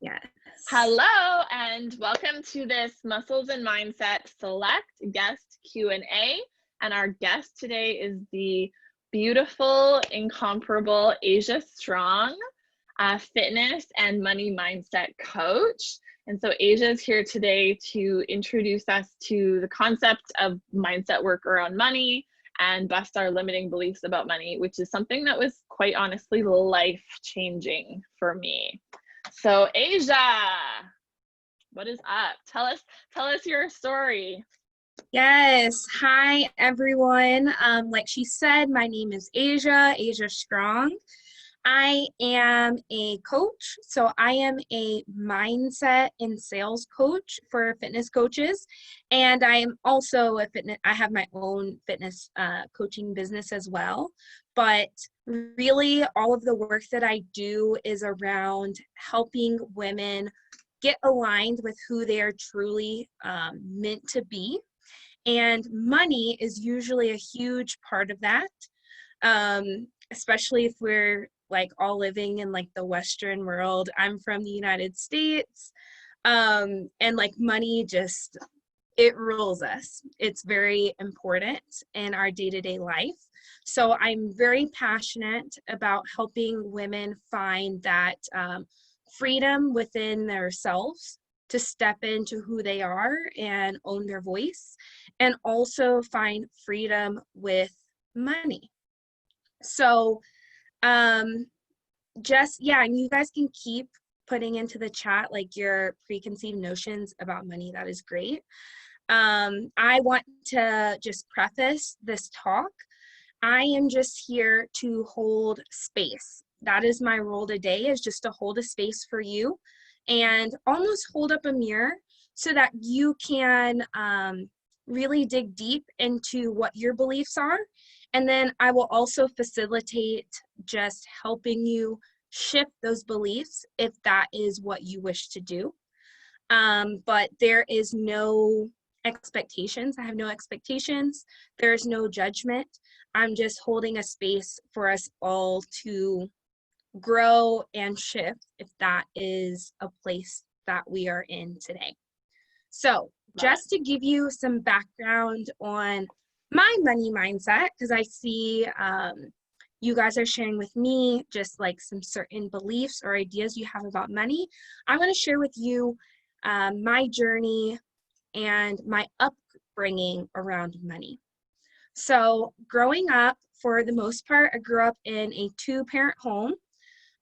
Yes. Hello and welcome to this Muscles and Mindset Select Guest Q&A. And our guest today is the beautiful, incomparable Asia Strong, fitness and money mindset coach. And so Asia is here today to introduce us to the concept of mindset work around money and bust our limiting beliefs about money, which is something that was quite honestly life-changing for me. So Asia, what is up? Tell us your story. Yes. Hi, everyone. Like she said, my name is Asia Strong. I am a coach. So I am a mindset and sales coach for fitness coaches. And I am also I have my own fitness coaching business as well. But really, all of the work that I do is around helping women get aligned with who they are truly meant to be. And money is usually a huge part of that, especially if we're like all living in like the Western world. I'm from the United States, and like money just, it rules us. It's very important in our day-to-day life. So I'm very passionate about helping women find that freedom within themselves to step into who they are and own their voice, and also find freedom with money. So just, yeah, and you guys can keep putting into the chat like your preconceived notions about money. That is great. I want to just preface this talk. I am just here to hold space. That is my role today, is just to hold a space for you and almost hold up a mirror so that you can really dig deep into what your beliefs are. And then I will also facilitate just helping you shift those beliefs if that is what you wish to do. But there is no expectations. I have no expectations. There's no judgment. I'm just holding a space for us all to grow and shift if that is a place that we are in today. So just to give you some background on my money mindset, because I see you guys are sharing with me just like some certain beliefs or ideas you have about money. I want to share with you my journey and my upbringing around money. So growing up, for the most part, I grew up in a two-parent home.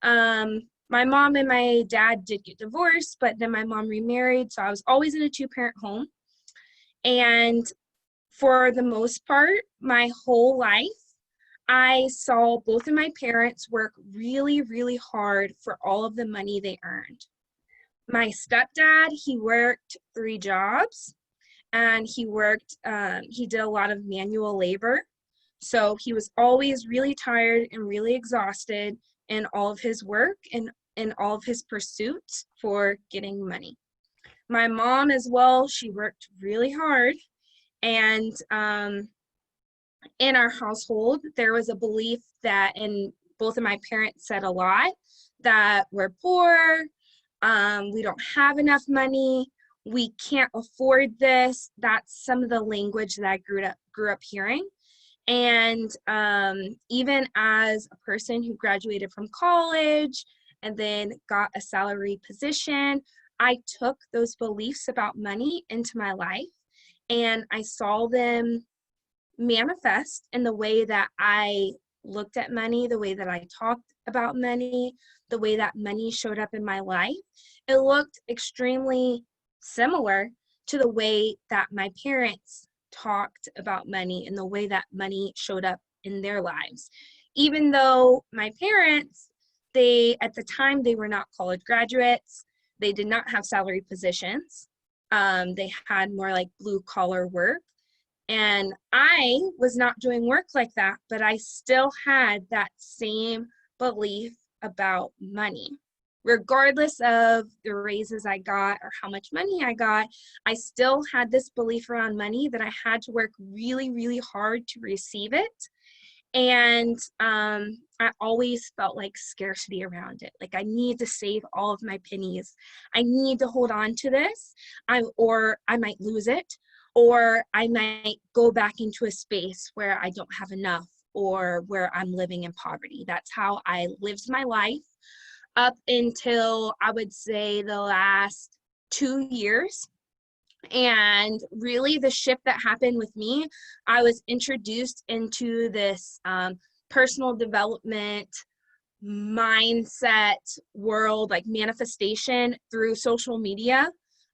My mom and my dad did get divorced, but then my mom remarried, so I was always in a two-parent home. And for the most part, my whole life, I saw both of my parents work really, really hard for all of the money they earned. My stepdad, he worked 3 jobs, and he did a lot of manual labor. So he was always really tired and really exhausted in all of his work and in all of his pursuits for getting money. My mom as well, she worked really hard. And in our household, there was a belief that, and both of my parents said a lot, that we're poor, we don't have enough money, we can't afford this. That's some of the language that I grew up hearing. And even as a person who graduated from college and then got a salary position, I took those beliefs about money into my life, and I saw them manifest in the way that I looked at money, the way that I talked about money, the way that money showed up in my life. It looked extremely similar to the way that my parents talked about money and the way that money showed up in their lives. Even though my parents, at the time, they were not college graduates, they did not have salary positions. They had more like blue collar work. And I was not doing work like that, but I still had that same belief about money. Regardless of the raises I got or how much money I got, I still had this belief around money that I had to work really, really hard to receive it. And I always felt like scarcity around it. Like I need to save all of my pennies. I need to hold on to this, or I might lose it, or I might go back into a space where I don't have enough or where I'm living in poverty. That's how I lived my life up until I would say the last 2 years. And really, the shift that happened with me, I was introduced into this personal development mindset world, like manifestation through social media.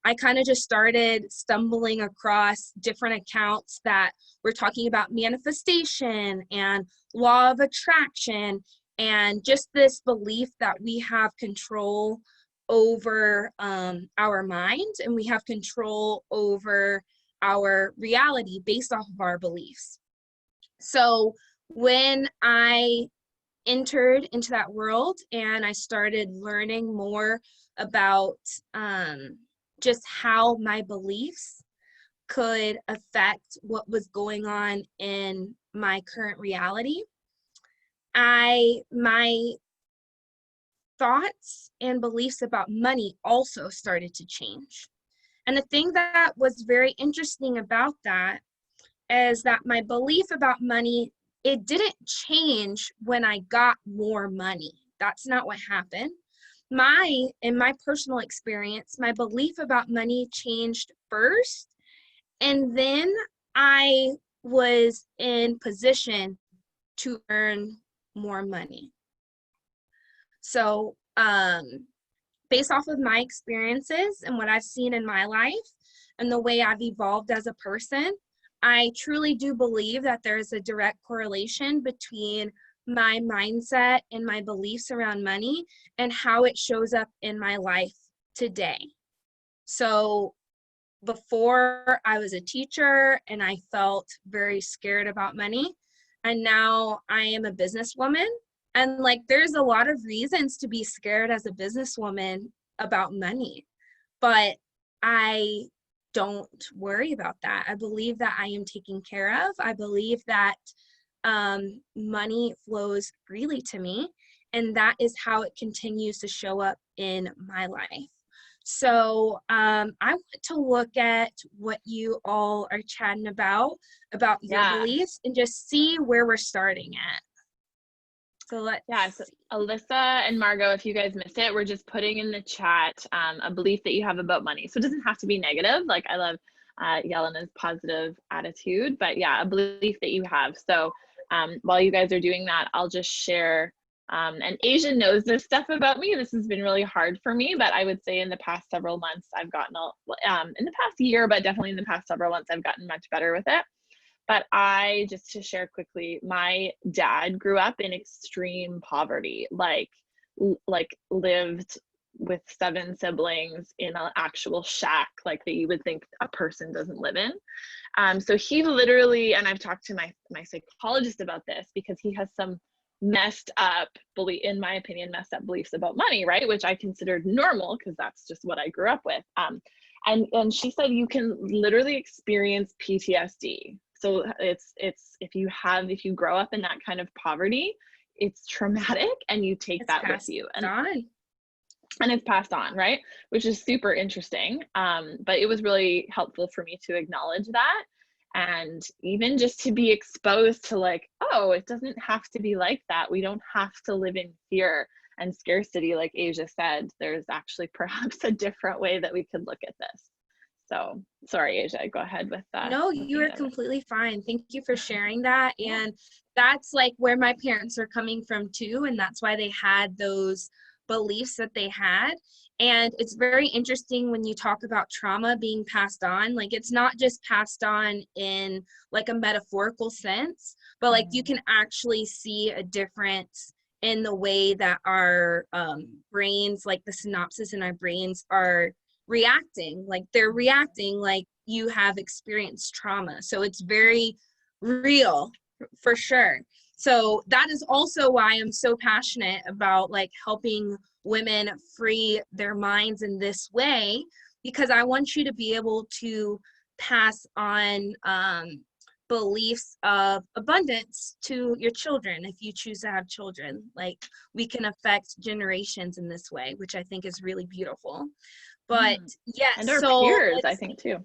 I kind of just started stumbling across different accounts that were talking about manifestation and law of attraction, and just this belief that we have control over our mind, and we have control over our reality based off of our beliefs. So when I entered into that world and I started learning more about just how my beliefs could affect what was going on in my current reality, my thoughts and beliefs about money also started to change. And the thing that was very interesting about that is that my belief about money, it didn't change when I got more money. That's not what happened. In my personal experience, my belief about money changed first, and then I was in position to earn more money. So, based off of my experiences and what I've seen in my life and the way I've evolved as a person, I truly do believe that there's a direct correlation between my mindset and my beliefs around money and how it shows up in my life today. So before, I was a teacher and I felt very scared about money, and now I am a businesswoman. And like, there's a lot of reasons to be scared as a businesswoman about money, but I don't worry about that. I believe that I am taken care of. I believe that money flows freely to me, and that is how it continues to show up in my life. So I want to look at what you all are chatting about your Yeah. beliefs, and just see where we're starting at. So let's So Alyssa and Margot, if you guys missed it, we're just putting in the chat a belief that you have about money. So it doesn't have to be negative. Like, I love Yelena's positive attitude, but yeah, a belief that you have. So while you guys are doing that, I'll just share. And Asia knows this stuff about me. This has been really hard for me, but I would say in the past several months, I've gotten, in the past year, but definitely in the past several months, I've gotten much better with it. But just to share quickly, my dad grew up in extreme poverty, like lived with 7 siblings in an actual shack, like that you would think a person doesn't live in. So he literally, and I've talked to my psychologist about this, because he has some messed up in my opinion, messed up beliefs about money, right? Which I considered normal, because that's just what I grew up with. And she said you can literally experience PTSD. So it's if you grow up in that kind of poverty, it's traumatic, and you take that with you. And it's passed on, right? Which is super interesting. But it was really helpful for me to acknowledge that. And even just to be exposed to like, oh, it doesn't have to be like that. We don't have to live in fear and scarcity. Like Asia said, there's actually perhaps a different way that we could look at this. So sorry, Asia, go ahead with that. No, you are completely fine. Thank you for sharing that. And that's like where my parents are coming from too. And that's why they had those beliefs that they had. And it's very interesting when you talk about trauma being passed on. Like, it's not just passed on in like a metaphorical sense, but like you can actually see a difference in the way that our brains, like the synapses in our brains, are reacting. Like, they're reacting like you have experienced trauma. So it's very real for sure. So that is also why I'm so passionate about like helping women free their minds in this way, because I want you to be able to pass on beliefs of abundance to your children if you choose to have children. Like, we can affect generations in this way, which I think is really beautiful. But yes, and our so peers, I think, too.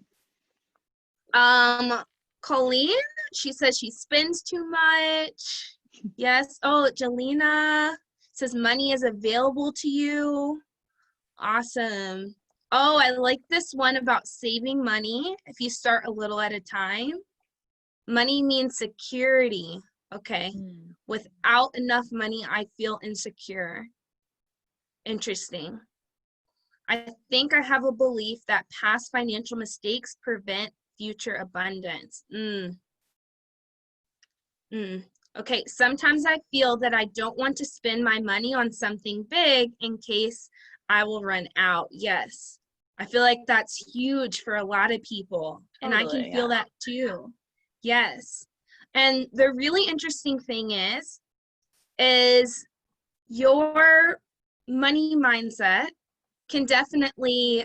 Colleen, she says she spends too much. Yes. Oh, Jelena says money is available to you. Awesome. Oh, I like this one about saving money if you start a little at a time. Money means security. Okay. Without enough money, I feel insecure. Interesting. I think I have a belief that past financial mistakes prevent future abundance. Okay, sometimes I feel that I don't want to spend my money on something big in case I will run out. Yes, I feel like that's huge for a lot of people, and I can feel that too. Yes, and the really interesting thing is your money mindset can definitely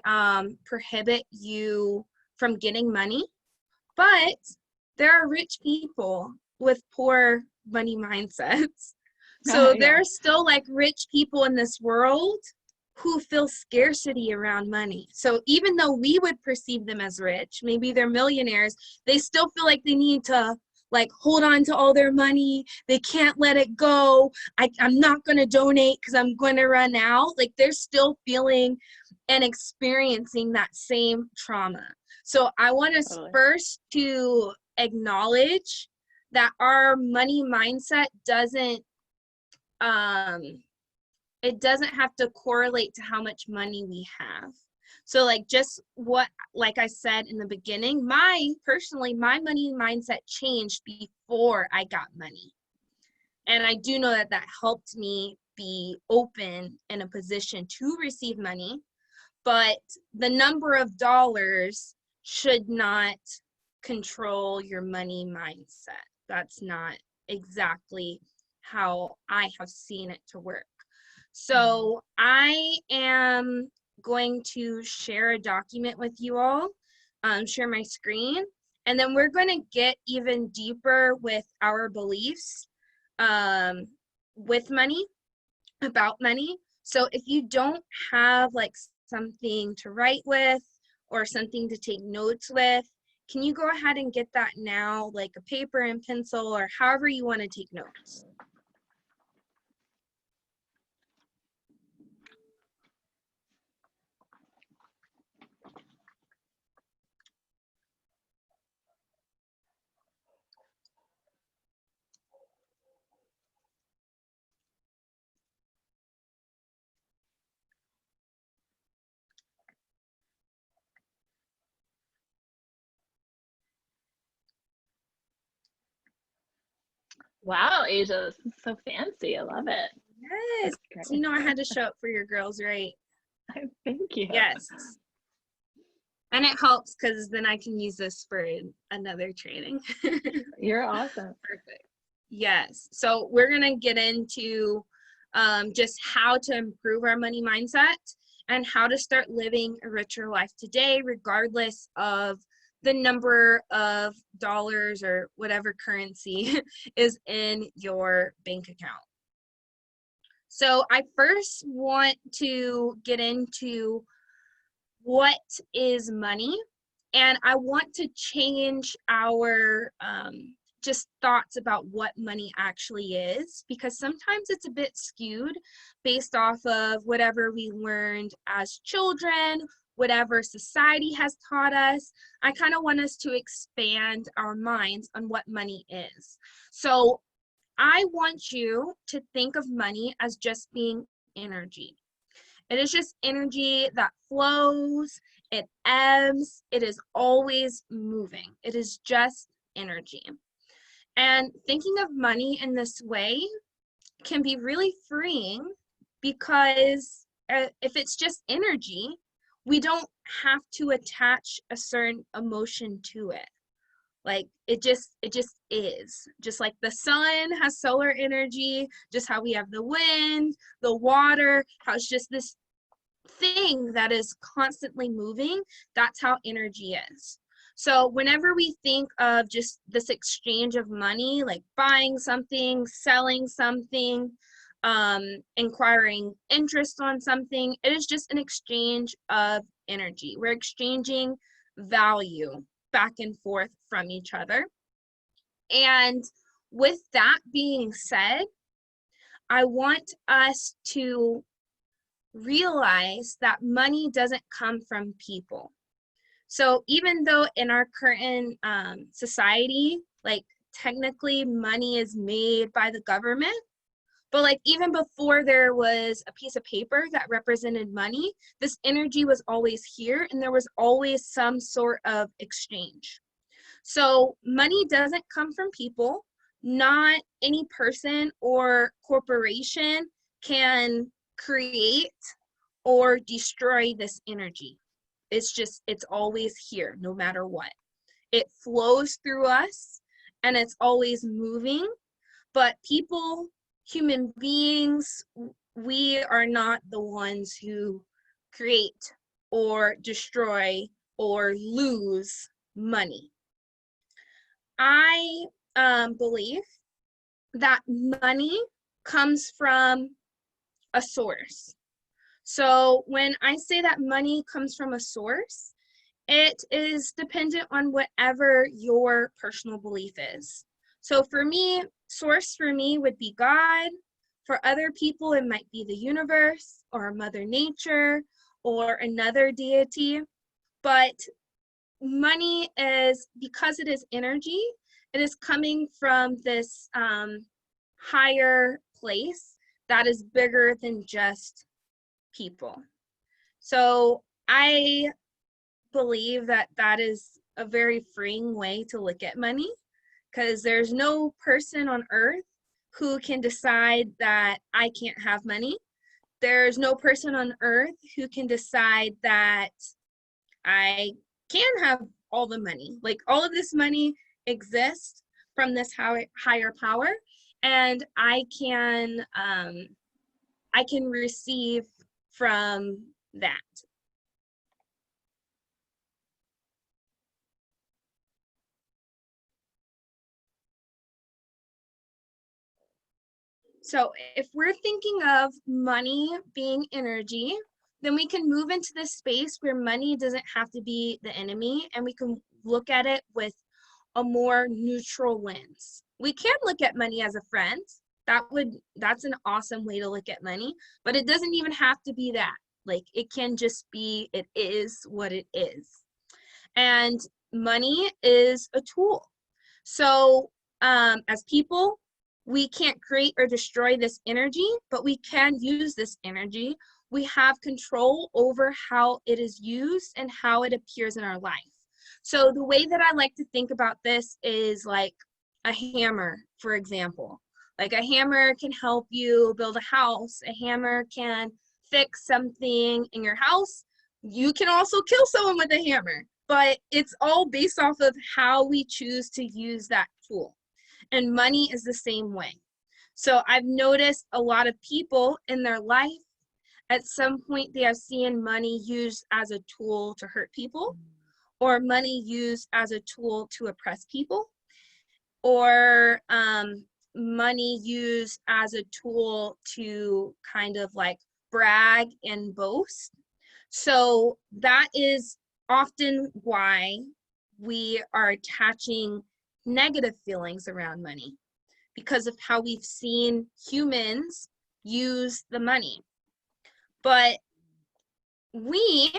prohibit you from getting money, but there are rich people with poor money mindsets. So there are still like rich people in this world who feel scarcity around money. So even though we would perceive them as rich, maybe they're millionaires, they still feel like they need to like hold on to all their money. They can't let it go. I'm not going to donate because I'm going to run out. Like, they're still feeling and experiencing that same trauma. So I want us first to acknowledge that our money mindset doesn't it doesn't have to correlate to how much money we have. So like, just what, like I said in the beginning, personally, my money mindset changed before I got money. And I do know that that helped me be open in a position to receive money, but the number of dollars should not control your money mindset. That's not exactly how I have seen it to work. So I am going to share a document with you all, share my screen, and then we're going to get even deeper with our beliefs with money, about money. So if you don't have like something to write with or something to take notes with, can you go ahead and get that now, like a paper and pencil or however you want to take notes? Wow, Asia, this is so fancy. I love it. Yes. So, you know, I had to show up for your girls, right? Thank you. Yes. And it helps because then I can use this for another training. You're awesome. Perfect. Yes. So we're going to get into just how to improve our money mindset and how to start living a richer life today, regardless of the number of dollars or whatever currency is in your bank account. So I first want to get into what is money, and I want to change our just thoughts about what money actually is, because sometimes it's a bit skewed based off of whatever we learned as children, whatever society has taught us. I kind of want us to expand our minds on what money is. So I want you to think of money as just being energy. It is just energy that flows, it ebbs, it is always moving. It is just energy. And thinking of money in this way can be really freeing, because if it's just energy, we don't have to attach a certain emotion to it. Like, it just is. Just like the sun has solar energy, just how we have the wind, the water, how it's just this thing that is constantly moving. That's how energy is. So whenever we think of just this exchange of money, like buying something, selling something, inquiring interest on something, it is just an exchange of energy. We're exchanging value back and forth from each other. And with that being said, I want us to realize that money doesn't come from people. So even though in our current society, like technically money is made by the government, but like even before there was a piece of paper that represented money, this energy was always here and there was always some sort of exchange. So money doesn't come from people. Not any person or corporation can create or destroy this energy. It's always here, no matter what. It flows through us and it's always moving, but people, human beings, we are not the ones who create or destroy or lose money. I believe that money comes from a source. So when I say that money comes from a source, it is dependent on whatever your personal belief is. So for me, source for me would be God. For other people, it might be the universe or Mother Nature or another deity. But money is, because it is energy, it is coming from this higher place that is bigger than just people. So I believe that that is a very freeing way to look at money, because there's no person on earth who can decide that I can't have money. There's no person on earth who can decide that I can have all the money. Like, all of this money exists from this higher power, and I can receive from that. So if we're thinking of money being energy, then we can move into this space where money doesn't have to be the enemy, and we can look at it with a more neutral lens. We can look at money as a friend. That's an awesome way to look at money, but it doesn't even have to be that. Like, it can just be, it is what it is. And money is a tool. So as people, we can't create or destroy this energy, but we can use this energy. We have control over how it is used and how it appears in our life. So the way that I like to think about this is like a hammer, for example. Like, a hammer can help you build a house. A hammer can fix something in your house. You can also kill someone with a hammer, but it's all based off of how we choose to use that tool. And money is the same way. So I've noticed a lot of people in their life, at some point they have seen money used as a tool to hurt people, or money used as a tool to oppress people, or money used as a tool to kind of like brag and boast. So that is often why we are attaching negative feelings around money, because of how we've seen humans use the money. But we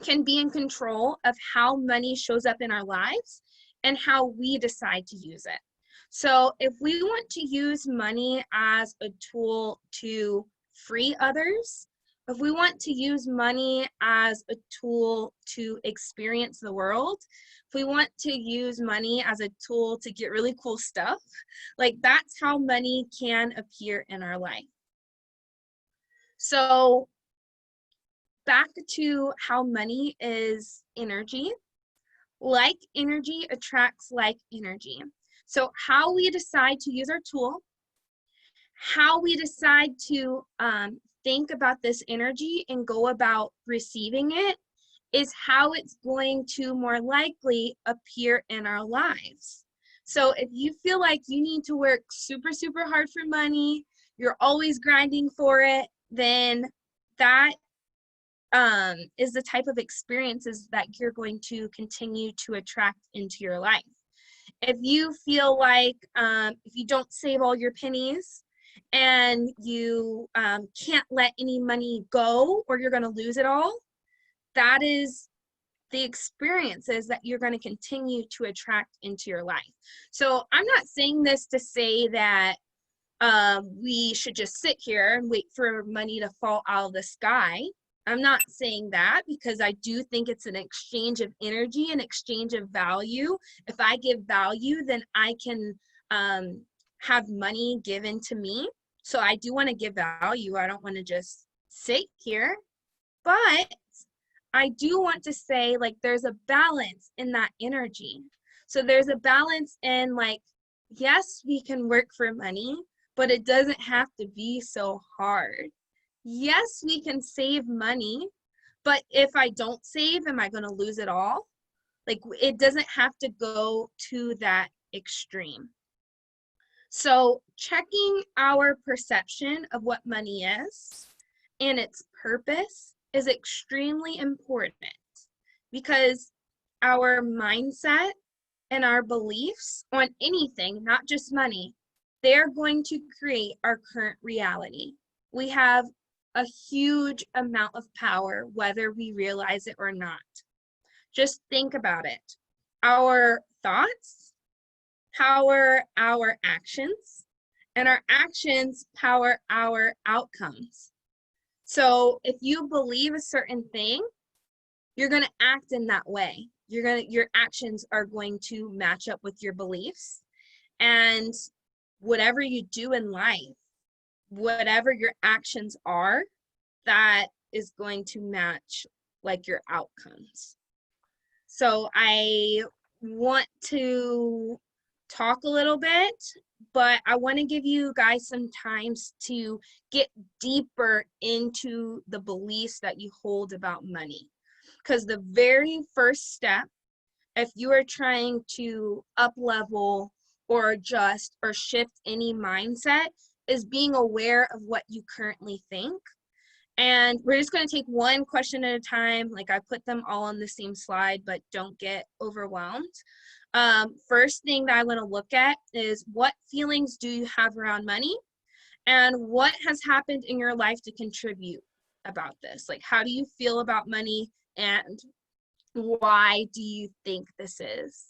can be in control of how money shows up in our lives and how we decide to use it. So if we want to use money as a tool to free others, if we want to use money as a tool to experience the world, if we want to use money as a tool to get really cool stuff, like, that's how money can appear in our life. So back to how money is energy. Like energy attracts like energy. So how we decide to use our tool, how we decide to think about this energy and go about receiving it, is how it's going to more likely appear in our lives. So if you feel like you need to work super, super hard for money, you're always grinding for it, then that is the type of experiences that you're going to continue to attract into your life. If you feel like if you don't save all your pennies and you can't let any money go or you're going to lose it all, that is the experiences that you're going to continue to attract into your life. So I'm not saying this to say that we should just sit here and wait for money to fall out of the sky. I'm not saying that, because I do think it's an exchange of energy, an exchange of value. If I give value, then I can have money given to me. So I do want to give value. I don't want to just sit here. But I do want to say, like, there's a balance in that energy. So there's a balance in, like, yes, we can work for money, but it doesn't have to be so hard. Yes, we can save money, but if I don't save, am I going to lose it all? Like, it doesn't have to go to that extreme. So checking our perception of what money is and its purpose is extremely important, because our mindset and our beliefs on anything, not just money, they're going to create our current reality. We have a huge amount of power, whether we realize it or not. Just think about it. Our thoughts power our actions, and our actions power our outcomes. So if you believe a certain thing, you're going to act in that way. Your actions are going to match up with your beliefs. And whatever you do in life, whatever your actions are, that is going to match like your outcomes. So I want to talk a little bit, but I want to give you guys some times to get deeper into the beliefs that you hold about money. Because the very first step, if you are trying to up level or adjust or shift any mindset, is being aware of what you currently think. And we're just going to take one question at a time. Like, I put them all on the same slide, but don't get overwhelmed. First thing that I want to look at is, what feelings do you have around money? And what has happened in your life to contribute about this? Like, how do you feel about money, and why do you think this is?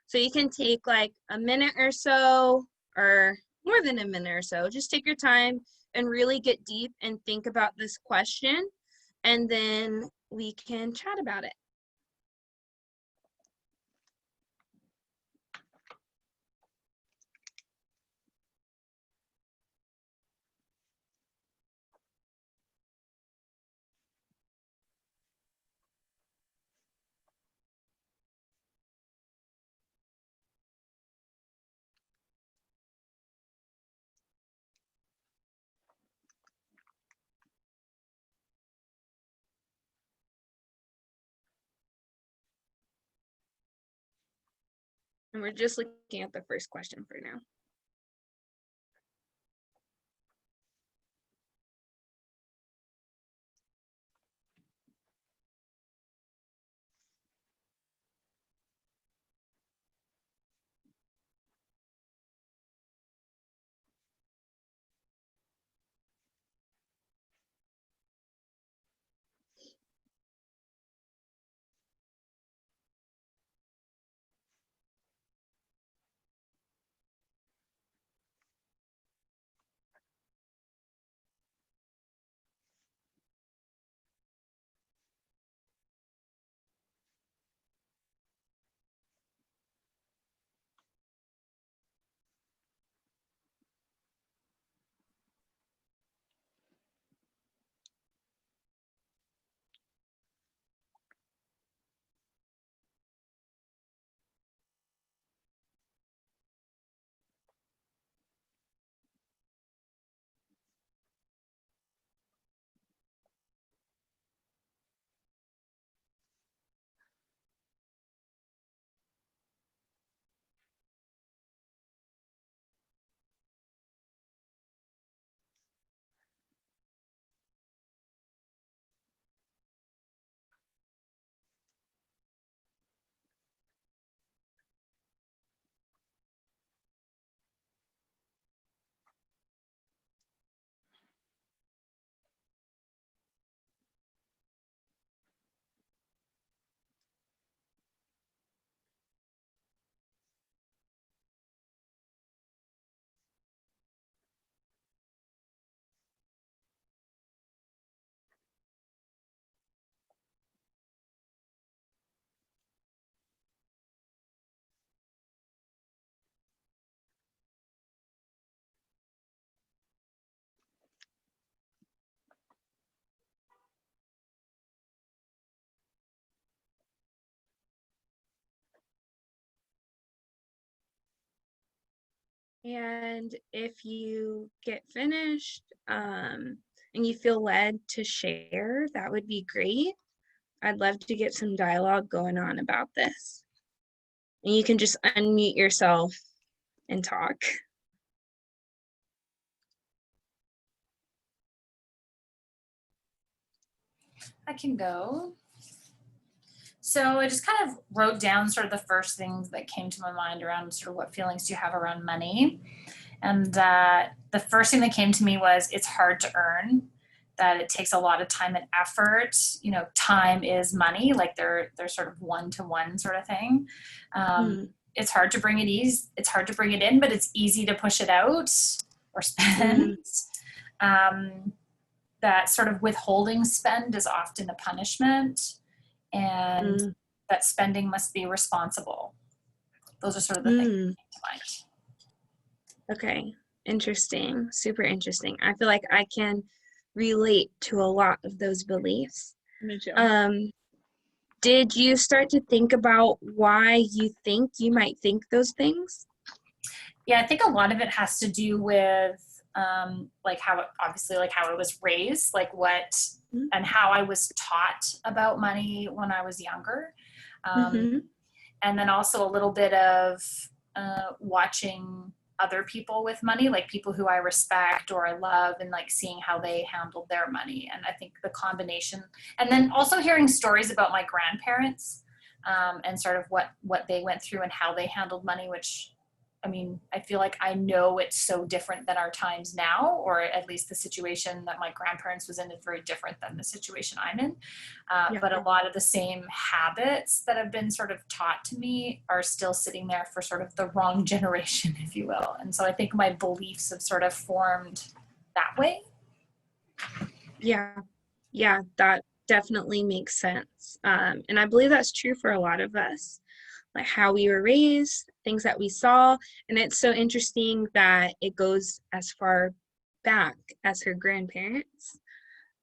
So you can take like a minute or so, or more than a minute or so. Just take your time and really get deep and think about this question, and then we can chat about it. And we're just looking at the first question for now. And if you get finished and you feel led to share, that would be great. I'd love to get some dialogue going on about this. And you can just unmute yourself and talk. I can go. So I just kind of wrote down sort of the first things that came to my mind around sort of what feelings do you have around money. And the first thing that came to me was it's hard to earn, that it takes a lot of time and effort. You know, time is money, like they're sort of one-to-one sort of thing. It's hard to bring it's hard to bring it in, but it's easy to push it out or spend. That sort of withholding spend is often a punishment, and that spending must be responsible. Those are sort of the things that came to mind. Okay, interesting, super interesting. I feel like I can relate to a lot of those beliefs. Me too. Did you start to think about why you think you might think those things? Yeah, I think a lot of it has to do with like how I was raised, like what and how I was taught about money when I was younger. And then also a little bit of watching other people with money, like people who I respect or I love, and like seeing how they handled their money. And I think the combination, and then also hearing stories about my grandparents and sort of what they went through and how they handled money, which, I mean, I feel like I know it's so different than our times now, or at least the situation that my grandparents was in is very different than the situation I'm in. But a lot of the same habits that have been sort of taught to me are still sitting there for sort of the wrong generation, if you will. And so I think my beliefs have sort of formed that way. Yeah, that definitely makes sense. And I believe that's true for a lot of us. Like how we were raised, things that we saw. And it's so interesting that it goes as far back as her grandparents.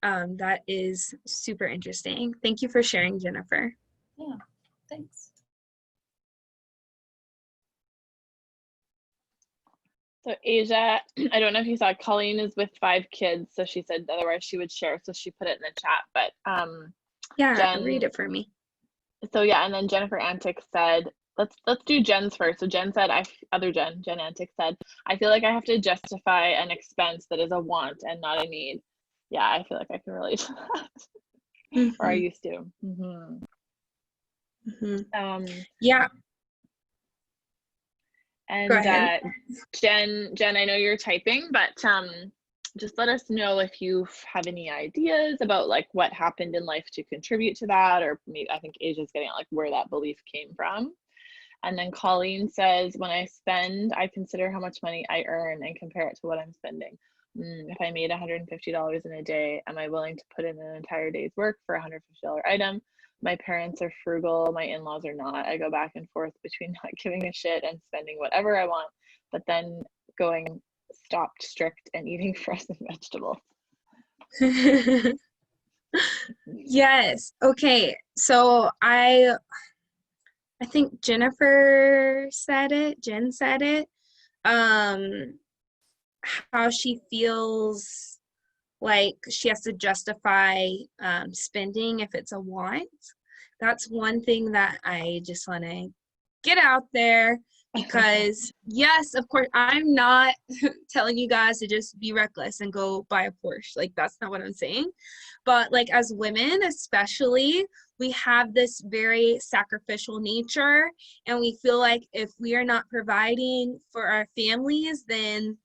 That is super interesting. Thank you for sharing, Jennifer. Yeah, thanks. So Asia, I don't know if you saw, Colleen is with 5 kids, so she said otherwise she would share, so she put it in the chat. But yeah, read it for me. So yeah, and then Jennifer Antic said, let's do Jen's first. So Jen said, Jen Antic said, I feel like I have to justify an expense that is a want and not a need. Yeah, I feel like I can relate to that. Or I used to. Yeah. And go ahead. Jen, I know you're typing, but just let us know if you have any ideas about like what happened in life to contribute to that, or maybe I think Asia's getting at like where that belief came from. And then Colleen says, when I spend, I consider how much money I earn and compare it to what I'm spending. If I made $150 in a day, am I willing to put in an entire day's work for a $150 item? My parents are frugal, my in-laws are not. I go back and forth between not giving a shit and spending whatever I want, but then going stopped strict and eating frozen vegetables. Yes. Okay. So I think Jennifer said it, Jen said it, how she feels like she has to justify spending if it's a want. That's one thing that I just want to get out there, because yes, of course, I'm not telling you guys to just be reckless and go buy a Porsche. Like, that's not what I'm saying. But like, as women especially, we have this very sacrificial nature, and we feel like if we are not providing for our families, then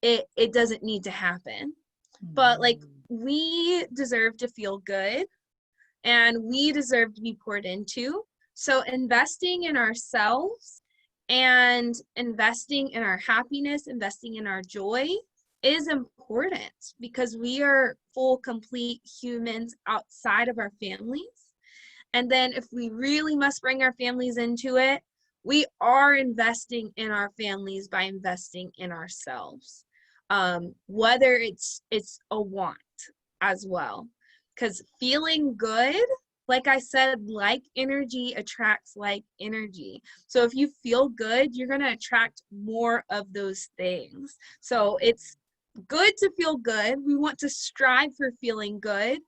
it doesn't need to happen. But like, we deserve to feel good, and we deserve to be poured into. So investing in ourselves and investing in our happiness, investing in our joy is important, because we are full, complete humans outside of our families. And then if we really must bring our families into it, we are investing in our families by investing in ourselves. Whether it's a want as well, because feeling good like I said, like energy attracts like energy. So if you feel good, you're going to attract more of those things. So it's good to feel good. We want to strive for feeling good,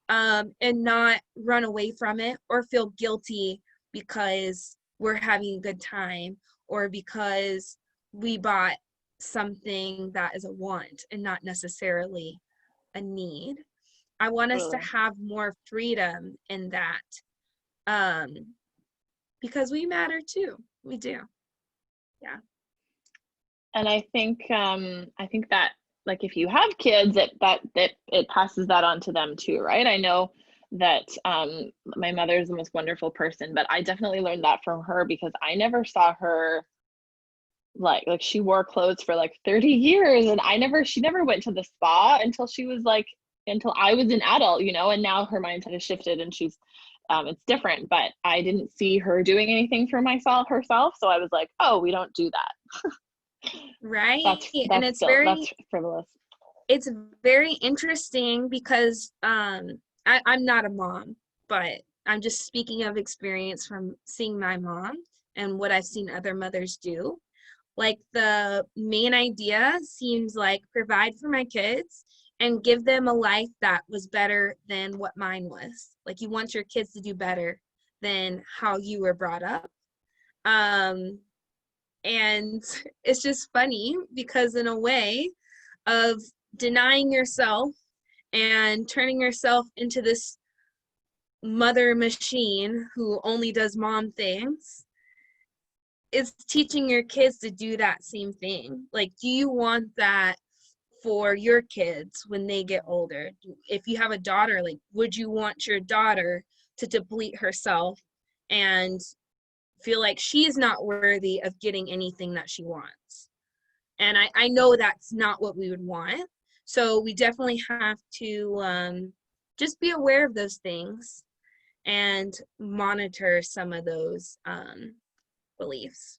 and not run away from it or feel guilty because we're having a good time or because we bought something that is a want and not necessarily a need. I want us to Totally. have more freedom in that, because we matter too. We do. Yeah. And I think that, like, if you have kids, it passes that on to them too, right? I know that my mother is the most wonderful person, but I definitely learned that from her because I never saw her like she wore clothes for like 30 years, and she never went to the spa until until I was an adult, you know, and now her mindset has shifted and she's it's different, but I didn't see her doing anything for herself, so I was like, oh, we don't do that. Right. And That's guilt. That's frivolous. it's very interesting because I'm not a mom, but I'm just speaking of experience from seeing my mom and what I've seen other mothers do. Like the main idea seems like provide for my kids and give them a life that was better than what mine was. Like you want your kids to do better than how you were brought up. And it's just funny because in a way of denying yourself and turning yourself into this mother machine who only does mom things, it's teaching your kids to do that same thing. Like, do you want that for your kids when they get older? If you have a daughter, like, would you want your daughter to deplete herself and feel like she's not worthy of getting anything that she wants? And I know that's not what we would want. So we definitely have to just be aware of those things and monitor some of those beliefs.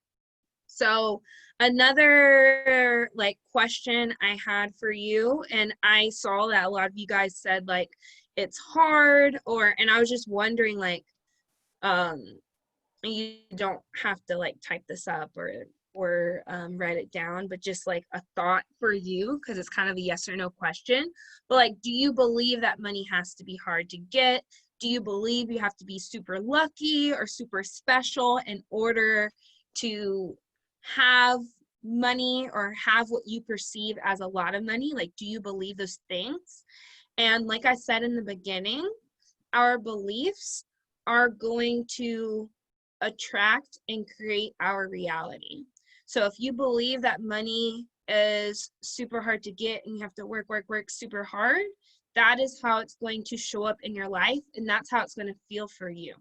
So another like question I had for you, and I saw that a lot of you guys said like it's hard, and I was just wondering like, you don't have to like type this up or write it down, but just like a thought for you, because it's kind of a yes or no question. But like, do you believe that money has to be hard to get? Do you believe you have to be super lucky or super special in order to have money or have what you perceive as a lot of money? Like, do you believe those things? And like I said in the beginning, our beliefs are going to attract and create our reality. So if you believe that money is super hard to get and you have to work super hard, that is how it's going to show up in your life, and that's how it's going to feel for you.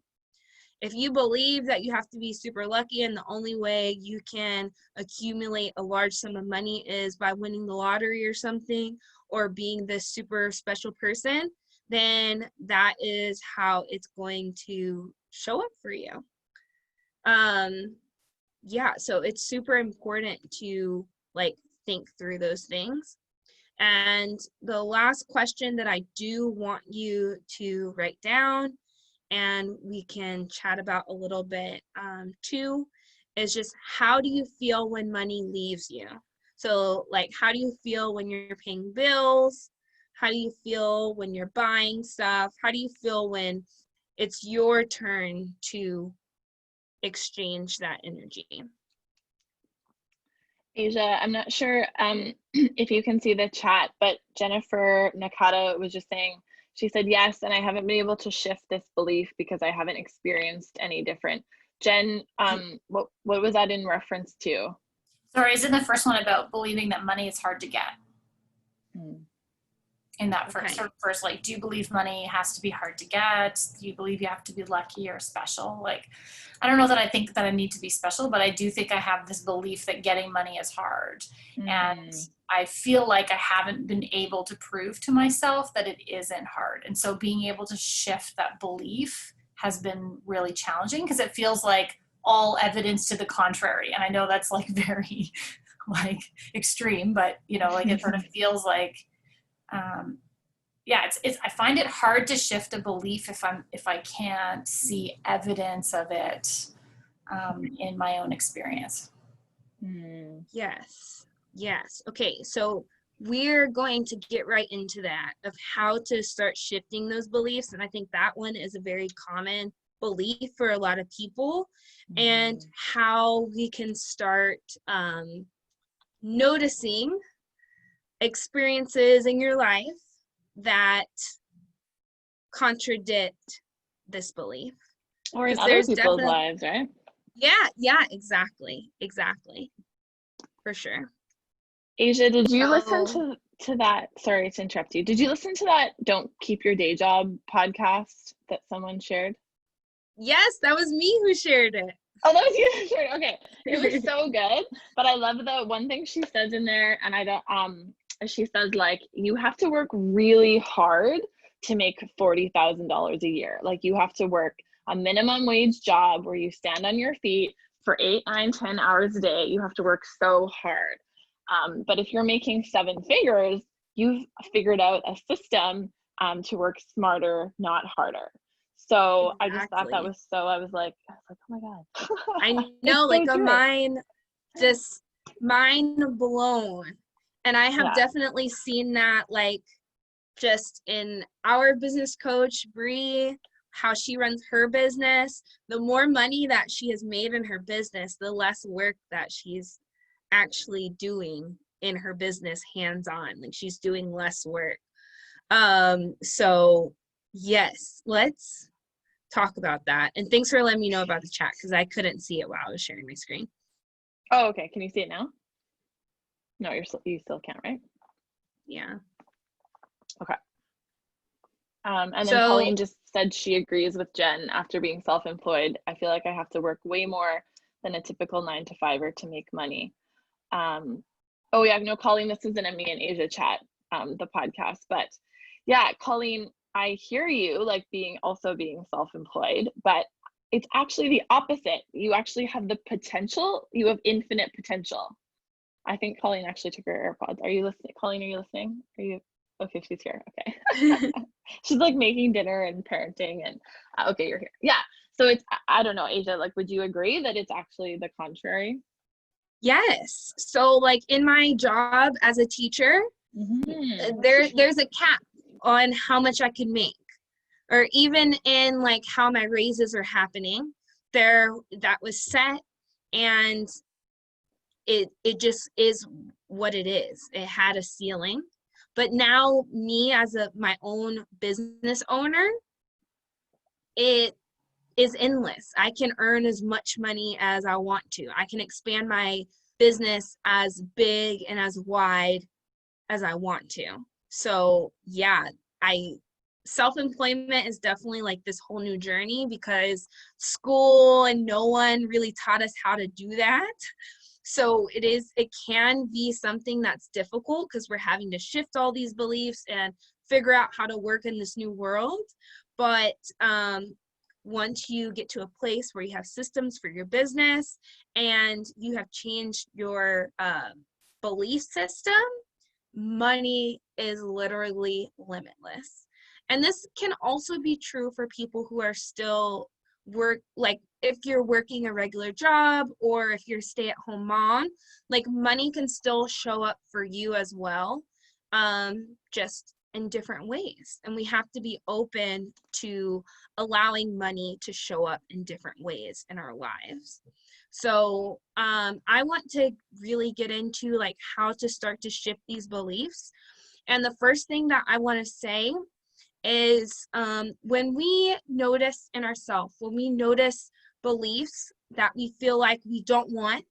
If you believe that you have to be super lucky and the only way you can accumulate a large sum of money is by winning the lottery or something, or being this super special person, then that is how it's going to show up for you. Yeah, so it's super important to like think through those things. And the last question that I do want you to write down and we can chat about a little bit too is just, how do you feel when money leaves you? So like, how do you feel when you're paying bills? How do you feel when you're buying stuff? How do you feel when it's your turn to exchange that energy? Asia, I'm not sure if you can see the chat, but Jennifer Nakata was just saying, she said, yes, and I haven't been able to shift this belief because I haven't experienced any different. Jen, what was that in reference to? Sorry, is it the first one about believing that money is hard to get? In that first, like, do you believe money has to be hard to get? Do you believe you have to be lucky or special? Like, I don't know that I think that I need to be special, but I do think I have this belief that getting money is hard. And I feel like I haven't been able to prove to myself that it isn't hard. And so being able to shift that belief has been really challenging, because it feels like all evidence to the contrary. And I know that's like very like extreme, but you know, like it sort of feels like, yeah, it's I find it hard to shift a belief if I can't see evidence of it in my own experience. Yes. Yes. Okay. So we're going to get right into that of how to start shifting those beliefs. And I think that one is a very common belief for a lot of people, and how we can start noticing experiences in your life that contradict this belief. Or in 'Cause other there's people's definitely, lives, right? yeah, exactly. For sure. Asia, did you listen So to that? Sorry to interrupt you. Did you listen to that Don't Keep Your Day Job podcast that someone shared? yes, that was me who shared it. Oh, that was you who shared. Okay. It was so good. But I love the one thing she says in there, and I don't she says, like, you have to work really hard to make $40,000 a year. Like, you have to work a minimum wage job where you stand on your feet for 8, 9, 10 hours a day. You have to work so hard. But if you're making 7 figures, you've figured out a system to work smarter, not harder. So I just thought that Exactly. was so, I was like, oh my God. I It's know, so like a true. just mind blown. And I have Yeah. definitely seen that, like, just in our business coach, Bree, how she runs her business. The more money that she has made in her business, the less work that she's actually doing in her business hands-on. Like, she's doing less work. So yes, let's talk about that. And thanks for letting me know about the chat, because I couldn't see it while I was sharing my screen. Oh, okay. Can you see it now? No, you still can't, right? Yeah. Okay. And then So Colleen just said she agrees with Jen. After being self-employed, I feel like I have to work way more than a typical 9-to-5er to make money. Oh yeah, no, Colleen, this is an Me and Asia chat, the podcast. But yeah, Colleen, I hear you, like, being self-employed, but it's actually the opposite. You actually have the potential. You have infinite potential. I think Colleen actually took her AirPods. Are you listening? Colleen, are you listening? Are you? Okay, she's here. Okay. She's like making dinner and parenting, and okay, you're here. Yeah. So it's, I don't know, Asia, like, would you agree that it's actually the contrary? yes. So like in my job as a teacher, there's a cap on how much I can make. Or even in like how my raises are happening, that was set, and it just is what it is. It had a ceiling. But now me as my own business owner, it is endless. I can earn as much money as I want to. I can expand my business as big and as wide as I want to. So yeah, self-employment is definitely like this whole new journey, because school and no one really taught us how to do that. So it can be something that's difficult, because we're having to shift all these beliefs and figure out how to work in this new world. But once you get to a place where you have systems for your business and you have changed your belief system, money is literally limitless. And this can also be true for people who are still like if you're working a regular job, or if you're a stay-at-home mom, like money can still show up for you as well, just in different ways. And we have to be open to allowing money to show up in different ways in our lives. So I want to really get into like how to start to shift these beliefs. And the first thing that I want to say is when we notice in ourselves, when we notice beliefs that we feel like we don't want,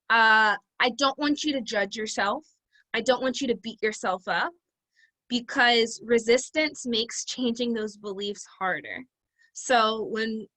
I don't want you to judge yourself. I don't want you to beat yourself up, because resistance makes changing those beliefs harder. So when,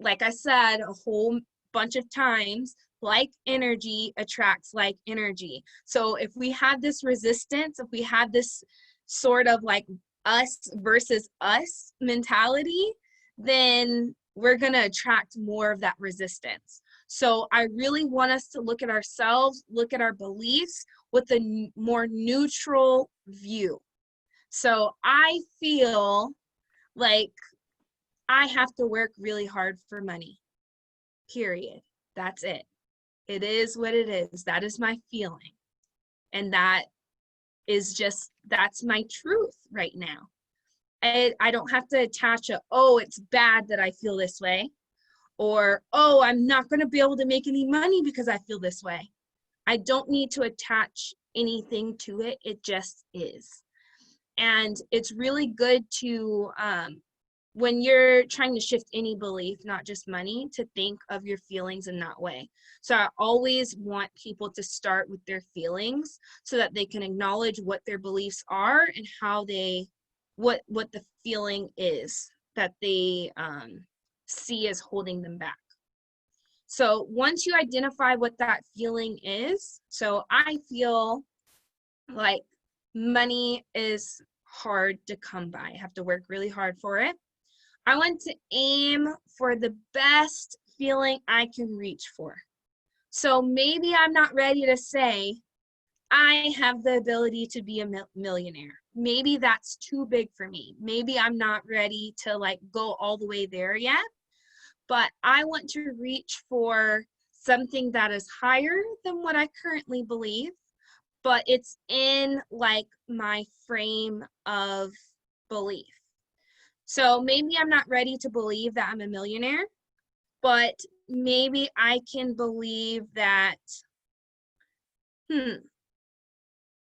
like I said a whole bunch of times, like energy attracts like energy. So if we have this resistance, if we have this sort of like us versus us mentality, then we're going to attract more of that resistance. So I really want us to look at ourselves, look at our beliefs with a more neutral view. So I feel like I have to work really hard for money, period. That's it. It is what it is. That is my feeling. And that is just, that's my truth right now. I don't have to attach oh, it's bad that I feel this way, or, oh, I'm not going to be able to make any money because I feel this way. I don't need to attach anything to it. It just is. And it's really good to, when you're trying to shift any belief, not just money, to think of your feelings in that way. So I always want people to start with their feelings so that they can acknowledge what their beliefs are and how they, what the feeling is that they see as holding them back. So once you identify what that feeling is, so I feel like money is hard to come by. I have to work really hard for it. I want to aim for the best feeling I can reach for. So maybe I'm not ready to say I have the ability to be a millionaire. Maybe that's too big for me. Maybe I'm not ready to like go all the way there yet, but I want to reach for something that is higher than what I currently believe, but it's in like my frame of belief. So maybe I'm not ready to believe that I'm a millionaire, but maybe I can believe that,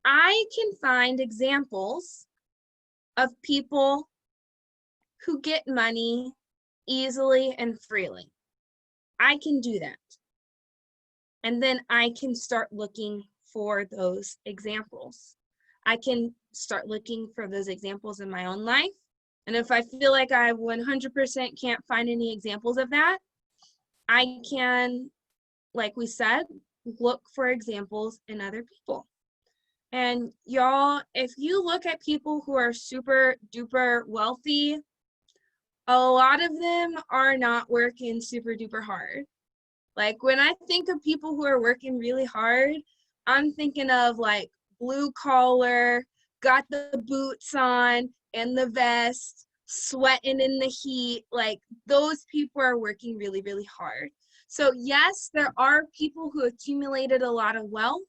I can find examples of people who get money easily and freely. I can do that. And then I can start looking for those examples. I can start looking for those examples in my own life. And if I feel like I 100% can't find any examples of that, I can, like we said, look for examples in other people. And y'all, if you look at people who are super duper wealthy, a lot of them are not working super duper hard. Like when I think of people who are working really hard, I'm thinking of like blue collar, got the boots on and the vest, sweating in the heat. Like those people are working really, really hard. So yes, there are people who accumulated a lot of wealth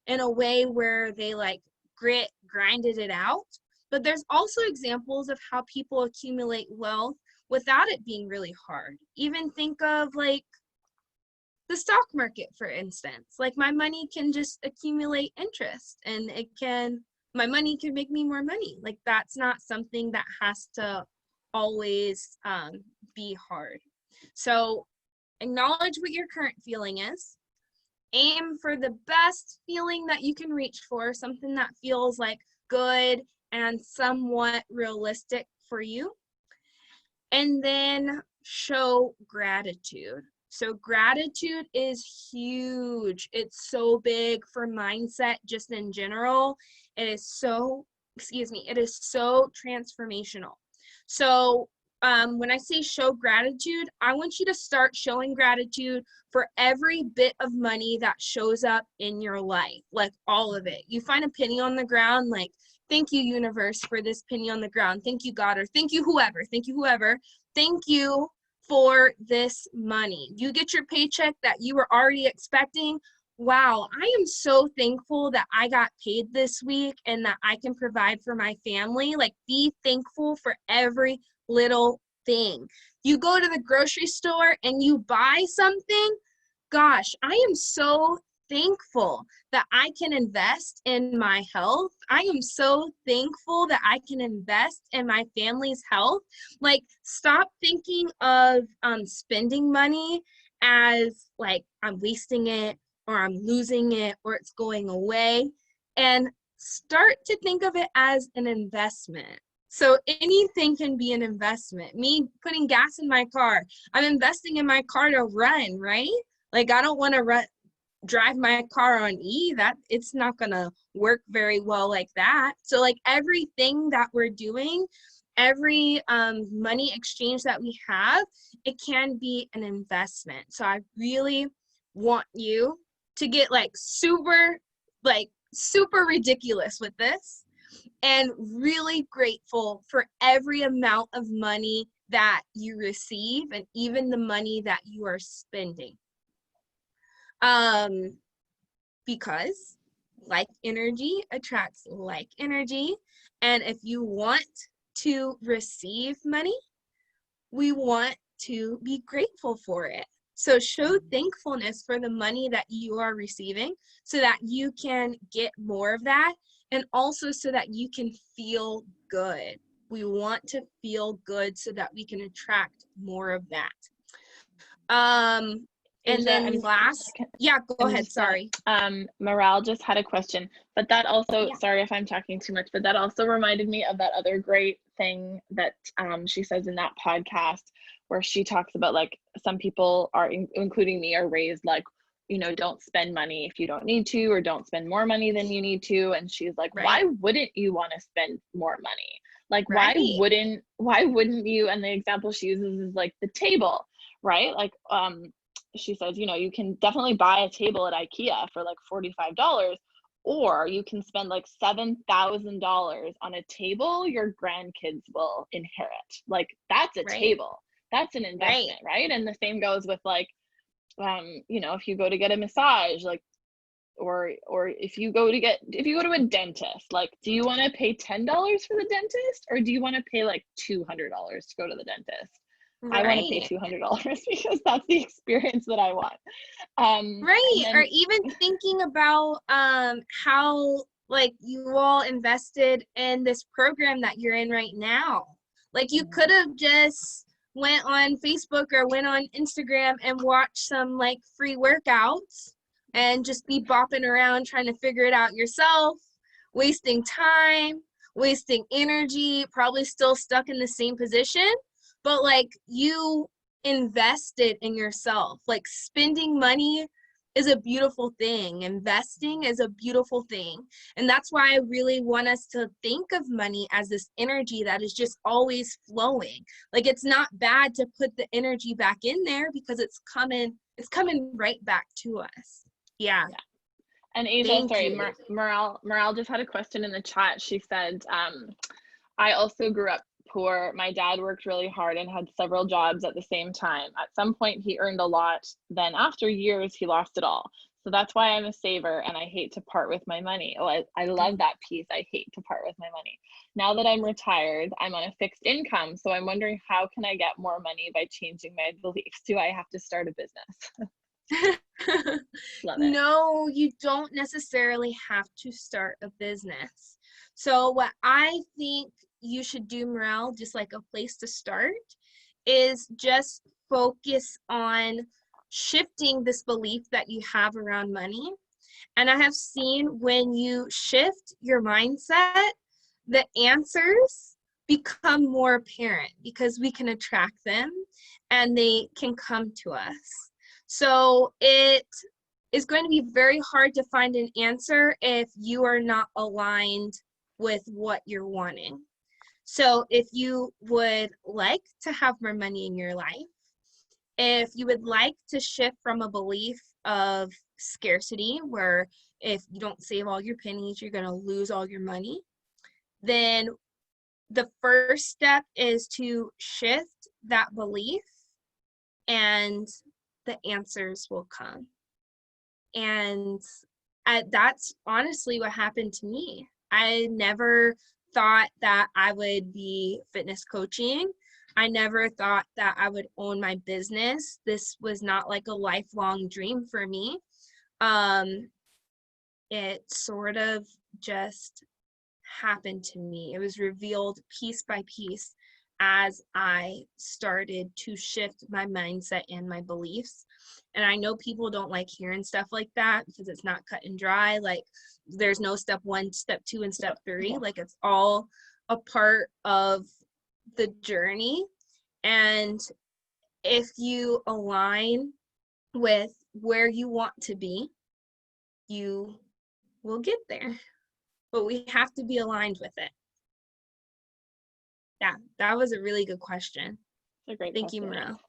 in a way where they like grinded it out. But there's also examples of how people accumulate wealth without it being really hard. Even think of like the stock market, for instance. Like my money can just accumulate interest and my money can make me more money. Like that's not something that has to always be hard. So acknowledge what your current feeling is. Aim for the best feeling that you can reach for, something that feels like good and somewhat realistic for you. And then show gratitude. So gratitude is huge. It's so big for mindset just in general. It is so, it is so transformational. So when I say show gratitude, I want you to start showing gratitude for every bit of money that shows up in your life, like all of it. You find a penny on the ground, like, thank you, universe, for this penny on the ground. Thank you, God, or thank you, whoever. Thank you, whoever. Thank you for this money. You get your paycheck that you were already expecting. Wow, I am so thankful that I got paid this week and that I can provide for my family. Like, be thankful for every little thing. You go to the grocery store and you buy something. Gosh, I am so thankful that I can invest in my health. I am so thankful that I can invest in my family's health. Like, stop thinking of spending money as like I'm wasting it or I'm losing it or it's going away, and start to think of it as an investment. So anything can be an investment. Me putting gas in my car, I'm investing in my car to run, right? Like, I don't want to drive my car on E. That it's not gonna work very well like that. So like everything that we're doing, every money exchange that we have, it can be an investment. So I really want you to get like super ridiculous with this. and really grateful for every amount of money that you receive and even the money that you are spending. Because like energy attracts like energy. And if you want to receive money, we want to be grateful for it. So show thankfulness for the money that you are receiving so that you can get more of that, and also so that you can feel good. We want to feel good so that we can attract more of that. And Asia, then last, yeah, go ahead, sorry. Morale just had a question, but that also, Yeah. sorry if I'm talking too much, but that also reminded me of that other great thing that she says in that podcast, where she talks about like some people are, including me, are raised like, you know, don't spend money if you don't need to, or don't spend more money than you need to. And she's like, Right. why wouldn't you want to spend more money? Like, Right. why wouldn't you? And the example she uses is like the table, right? Like, she says, you know, you can definitely buy a table at IKEA for like $45, or you can spend like $7,000 on a table your grandkids will inherit. Like, that's a Right. table. That's an investment, right? And the same goes with like, you know, if you go to get a massage, like, or if you go to a dentist, like, do you want to pay $10 for the dentist, or do you want to pay like $200 to go to the dentist? I want to pay $200 because that's the experience that I want. Right. then, or even thinking about how like you all invested in this program that you're in right now. Like you could have just went on Facebook or went on Instagram and watched some like free workouts and just be bopping around trying to figure it out yourself, wasting time, wasting energy, probably still stuck in the same position. But like you invested in yourself. Like spending money is a beautiful thing. Investing is a beautiful thing. And that's why I really want us to think of money as this energy that is just always flowing. Like it's not bad to put the energy back in there because it's coming right back to us. Yeah. And Asia, Thank sorry, you. Morale just had a question in the chat. She said, I also grew up poor. My dad worked really hard and had several jobs at the same time. At some point he earned a lot, then after years he lost it all. So that's why I'm a saver and I hate to part with my money. Oh, I love that piece. I hate to part with my money. Now that I'm retired, I'm on a fixed income. So I'm wondering, how can I get more money by changing my beliefs? Do I have to start a business? Love it. No, you don't necessarily have to start a business. So what I think you should do, Morale, just like a place to start, is just focus on shifting this belief that you have around money. And I have seen when you shift your mindset, the answers become more apparent because we can attract them and they can come to us. So it is going to be very hard to find an answer if you are not aligned with what you're wanting. So if you would like to have more money in your life, if you would like to shift from a belief of scarcity, where if you don't save all your pennies, you're going to lose all your money, then the first step is to shift that belief and the answers will come. And that's honestly what happened to me. I never thought that I would be fitness coaching. I never thought that I would own my business. This was not like a lifelong dream for me. It sort of just happened to me. It was revealed piece by piece as I started to shift my mindset and my beliefs. And I know people don't like hearing stuff like that because it's not cut and dry. Like there's no step 1, step 2, and step 3. Like it's all a part of the journey. And if you align with where you want to be, you will get there. But we have to be aligned with it. Yeah, that was a really good question. It's a great Thank question. you, Morale.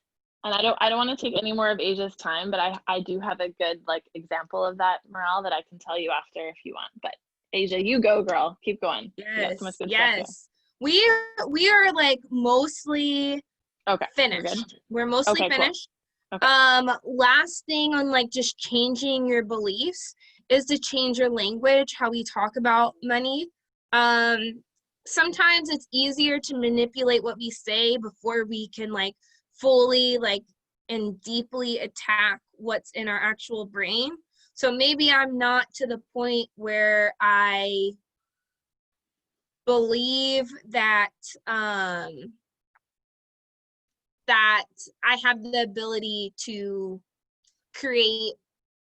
And I don't want to take any more of Asia's time, but I do have a good like example of that, Morale, that I can tell you after if you want. But Asia, you go, girl. Keep going. You got so much good stuff here. Yes. We are like mostly Okay. finished. We're mostly Okay, cool. finished. Okay. Last thing on like just changing your beliefs is to change your language, how we talk about money. Sometimes it's easier to manipulate what we say before we can like fully like and deeply attack what's in our actual brain. So maybe I'm not to the point where I believe that that I have the ability to create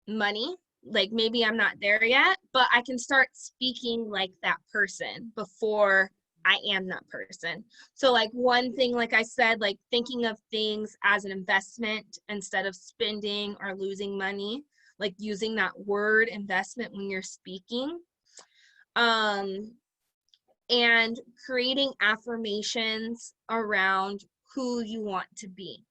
money. Like maybe I'm not there yet, but I can start speaking like that person before I am that person. So like one thing, like I said, like thinking of things as an investment instead of spending or losing money, like using that word investment when you're speaking. And creating affirmations around who you want to be.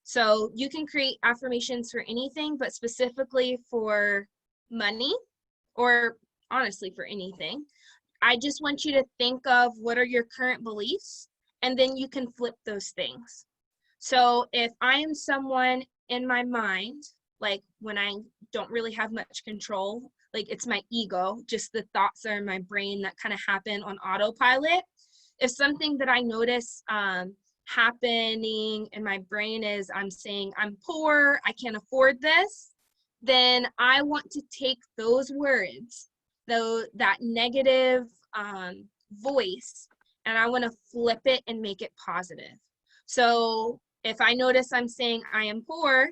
So you can create affirmations for anything, but specifically for money, or honestly for anything. I just want you to think of what are your current beliefs, and then you can flip those things. So if I am someone in my mind, like when I don't really have much control, like it's my ego, just the thoughts that are in my brain that kind of happen on autopilot. If something that I notice happening in my brain is I'm saying I'm poor, I can't afford this, then I want to take those words, though that negative voice, and I want to flip it and make it positive. So if I notice I'm saying I am poor,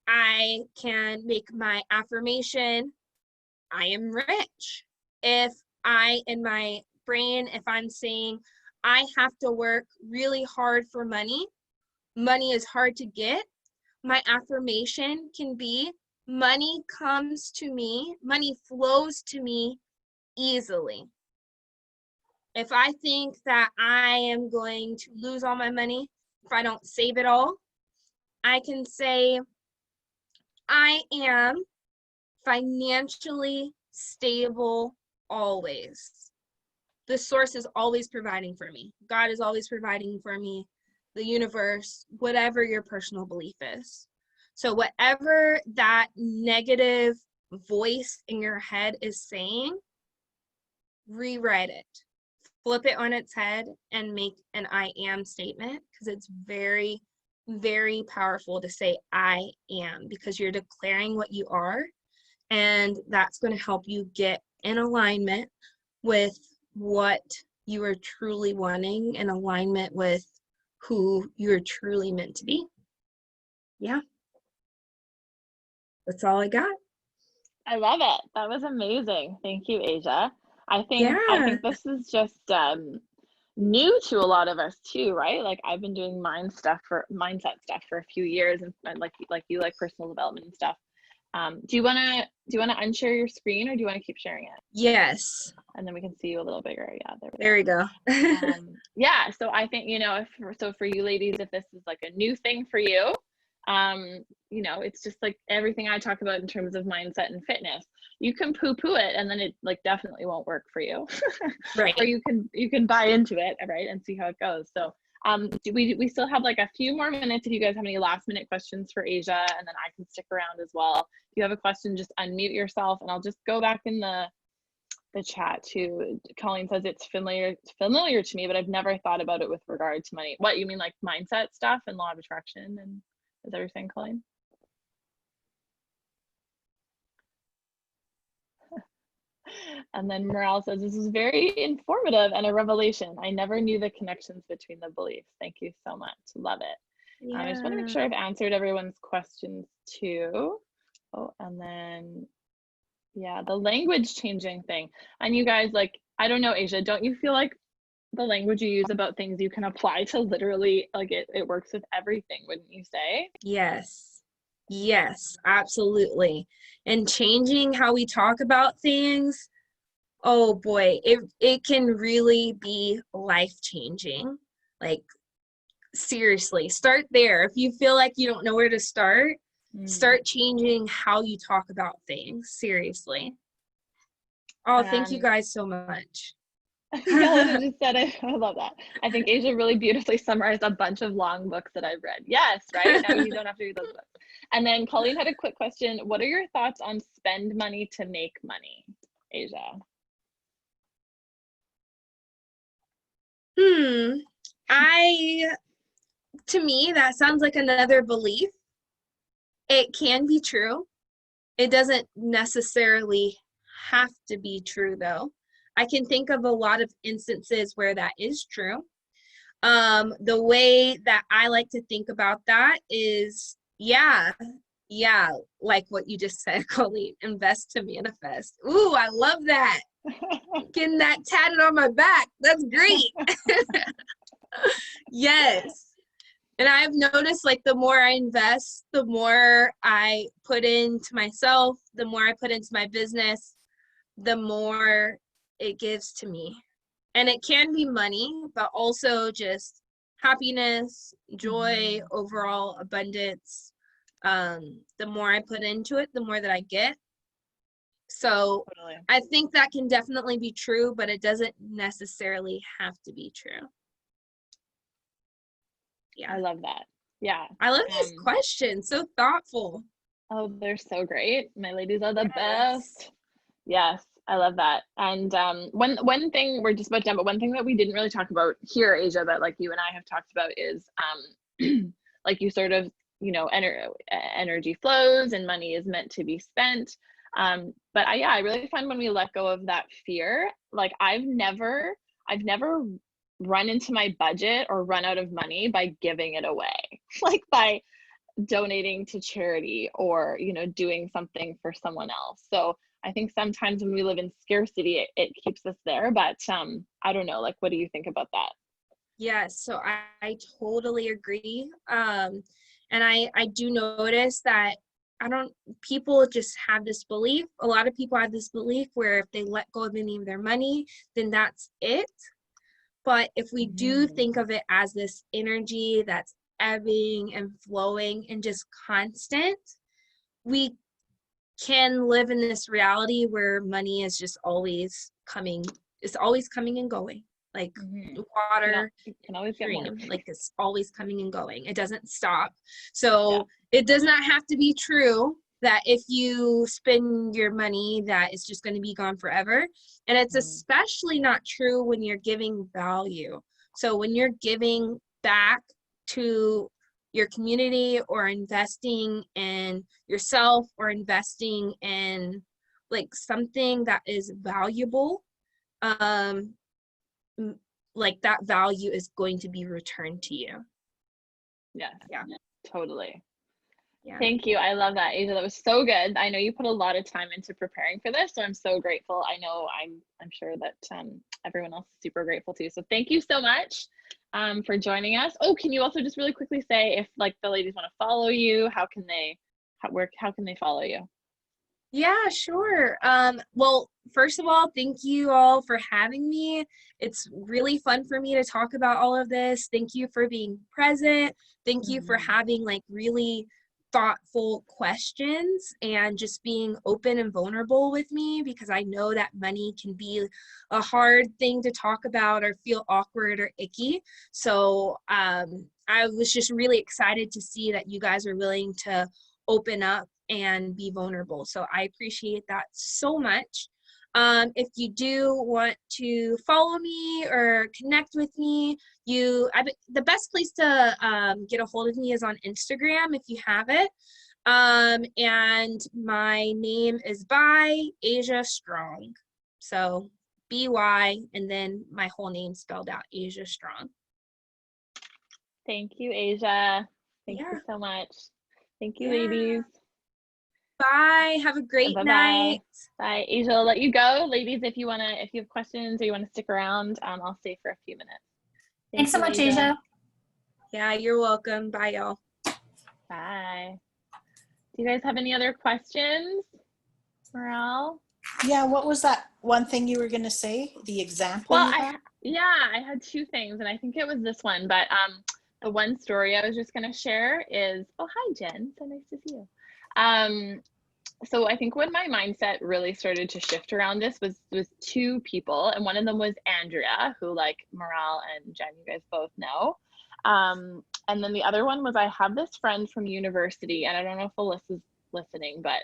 I can make my affirmation, I am rich. If I, in my brain, if I'm saying I have to work really hard for money, money is hard to get, my affirmation can be money comes to me, money flows to me easily. If I think that I am going to lose all my money if I don't save it all, I can say I am financially stable always. The source is always providing for me. God is always providing for me, the universe, whatever your personal belief is. So whatever that negative voice in your head is saying, rewrite it. Flip it on its head and make an I am statement, because it's very, very powerful to say I am, because you're declaring what you are, and that's going to help you get in alignment with what you are truly wanting, in alignment with who you're truly meant to be. Yeah. That's all I got. I love it. That was amazing. Thank you, Asia. I think this is just new to a lot of us too, right? Like I've been doing mindset stuff for a few years, and like you like personal development and stuff. Do you wanna unshare your screen, or do you want to keep sharing it? Yes. And then we can see you a little bigger. Yeah, there we go. Yeah, so I think, for you ladies, if this is like a new thing for you, it's just like everything I talk about in terms of mindset and fitness. You can poo-poo it, and then it like definitely won't work for you. Right. Or you can buy into it, right, and see how it goes. So we still have like a few more minutes if you guys have any last minute questions for Asia, and then I can stick around as well. If you have a question, just unmute yourself, and I'll just go back in the chat too. Colleen says it's familiar to me, but I've never thought about it with regard to money. What, you mean like mindset stuff and law of attraction, and is that what you're saying, Colleen? And then Morale says, this is very informative and a revelation. I never knew the connections between the beliefs. Thank you so much. Love it. Yeah. I just want to make sure I've answered everyone's questions too. Oh, and then, yeah, the language changing thing. And you guys, like, I don't know, Asia, don't you feel like the language you use about things you can apply to literally, like it works with everything, wouldn't you say? Yes, absolutely. And changing how we talk about things, oh boy, it can really be life-changing. Like, seriously, start there. If you feel like you don't know where to start, start changing how you talk about things. Seriously. Oh, thank you Um, guys so much. Yelena just said it. I love that. I think Asia really beautifully summarized a bunch of long books that I've read. Yes, right? Now you don't have to read those books. And then Colleen had a quick question. What are your thoughts on spend money to make money, Asia? To me, that sounds like another belief. It can be true. It doesn't necessarily have to be true, though. I can think of a lot of instances where that is true. The way that I like to think about that is, yeah, like what you just said, Colleen, invest to manifest. Ooh, I love that. Getting that tatted on my back. That's great. Yes. And I've noticed like the more I invest, the more I put into myself, the more I put into my business, the more it gives to me. And it can be money, but also just happiness, joy, overall abundance. The more I put into it, the more that I get. So Totally. I think that can definitely be true, but it doesn't necessarily have to be true. Yeah. I love that. Yeah. I love these questions. So thoughtful. Oh, they're so great. My ladies are the Yes. best. Yes, I love that. And one thing, we're just about done, but one thing that we didn't really talk about here, Asia, that like you and I have talked about is like you sort of, you know, energy flows and money is meant to be spent. But I really find when we let go of that fear, like I've never run into my budget or run out of money by giving it away, like by donating to charity or, you know, doing something for someone else. So I think sometimes when we live in scarcity, it keeps us there. But I don't know, like, what do you think about that? Yes, so I totally agree. And I do notice that people just have this belief. A lot of people have this belief where if they let go of any of their money, then that's it. But if we do think of it as this energy that's ebbing and flowing and just constant, we can live in this reality where money is just always coming. It's always coming and going, like water, You can always get more. stream, like it's always coming and going. It doesn't stop. So it does not have to be true that if you spend your money that it's just going to be gone forever. And it's especially not true when you're giving value. So when you're giving back to your community or investing in yourself or investing in like something that is valuable, like that value is going to be returned to you. Yes. Yeah. Totally. Yeah. Thank you. I love that, Asia. That was so good. I know you put a lot of time into preparing for this, so I'm so grateful. I know I'm sure that everyone else is super grateful too. So thank you so much for joining us. Oh, can you also just really quickly say if like the ladies want to follow you, how can they follow you? Yeah, sure. Well, first of all, thank you all for having me. It's really fun for me to talk about all of this. Thank you for being present. Thank you for having like really thoughtful questions and just being open and vulnerable with me, because I know that money can be a hard thing to talk about or feel awkward or icky. So I was just really excited to see that you guys are willing to open up and be vulnerable. So I appreciate that so much. If you do want to follow me or connect with me, the best place to get a hold of me is on Instagram if you have it. And my name is by Asia Strong. So BY and then my whole name spelled out, Asia Strong. Thank you, Asia. Thank you so much. Thank you, ladies. Bye. Have a great night. Bye. Asia, I'll let you go. Ladies, if you have questions or you want to stick around, I'll stay for a few minutes. Thanks so much, Asia. Yeah, you're welcome. Bye, y'all. Bye. Do you guys have any other questions, Morale? Yeah, what was that one thing you were going to say? The example? Well, I had two things, and I think it was this one, but the one story I was just going to share is, oh, hi, Jen. So nice to see you. so I think when my mindset really started to shift around this was two people, and one of them was Andrea, who like Morale and Jen, you guys both know. And then the other one was I have this friend from university, and I don't know if Alyssa's listening, but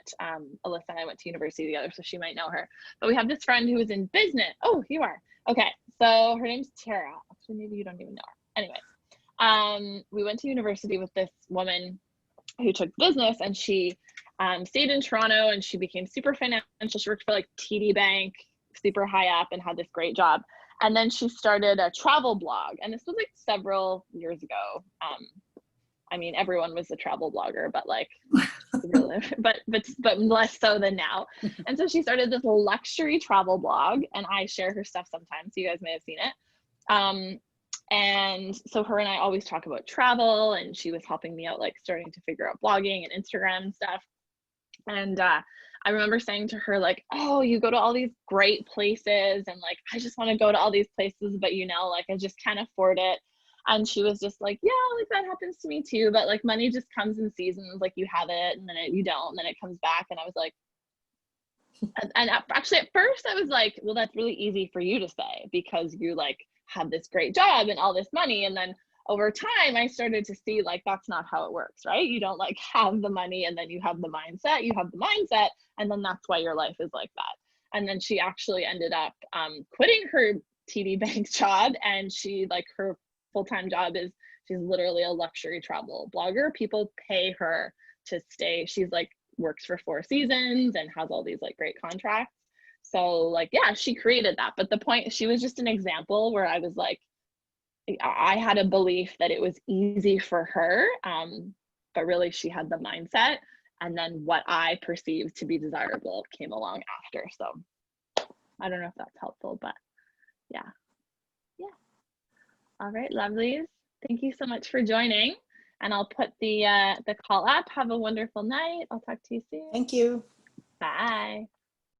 Alyssa and I went to university together, so she might know her. But we have this friend who is in business. Oh, you are. Okay, so her name's Tara. Actually, maybe you don't even know her. Anyway, we went to university with this woman who took business, and she stayed in Toronto, and she became super financial. She worked for like TD Bank, super high up, and had this great job. And then she started a travel blog, and this was like several years ago. I mean, everyone was a travel blogger, but like, really, but less so than now. And so she started this luxury travel blog, and I share her stuff sometimes, so you guys may have seen it. And so her and I always talk about travel, and she was helping me out, like starting to figure out blogging and Instagram and stuff. And I remember saying to her, like, oh, you go to all these great places, and like, I just want to go to all these places, but you know, like, I just can't afford it. And she was just like, yeah, like that happens to me too, but like money just comes in seasons, like you have it and then you don't, and then it comes back. And I was like, and actually at first I was like, well, that's really easy for you to say because you like have this great job and all this money. And then over time I started to see like that's not how it works, right? You don't like have the money and then you have the mindset, and then that's why your life is like that. And then she actually ended up quitting her TD Bank job, and she like her full-time job is she's literally a luxury travel blogger. People pay her to stay. She's like works for 4 seasons and has all these like great contracts. So like, yeah, she created that. But the point, she was just an example where I was like, I had a belief that it was easy for her, but really she had the mindset, and then what I perceived to be desirable came along after. So I don't know if that's helpful, but yeah. All right, lovelies. Thank you so much for joining, and I'll put the call up. Have a wonderful night. I'll talk to you soon. Thank you. Bye.